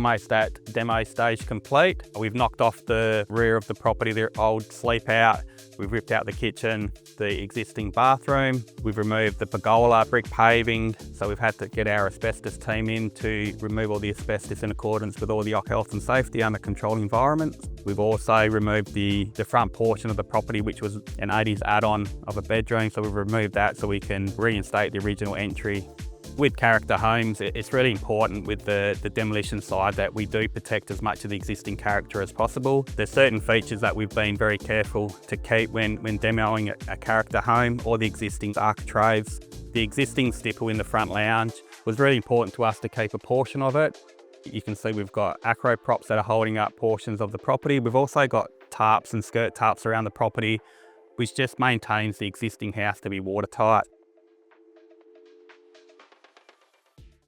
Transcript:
almost at demo stage complete. We've knocked off the rear of the property, the old sleep out. We've ripped out the kitchen, the existing bathroom. We've removed the pergola, brick paving. So we've had to get our asbestos team in to remove all the asbestos in accordance with all the health and safety under controlled environments. We've also removed the front portion of the property, which was an 80s add-on of a bedroom. So we've removed that so we can reinstate the original entry. With character homes, it's really important with the demolition side that we do protect as much of the existing character as possible. There's certain features that we've been very careful to keep when demoing a character home, or the existing architraves. The existing stipple in the front lounge was really important to us to keep a portion of it. You can see we've got acro props that are holding up portions of the property. We've also got tarps and skirt tarps around the property, which just maintains the existing house to be watertight.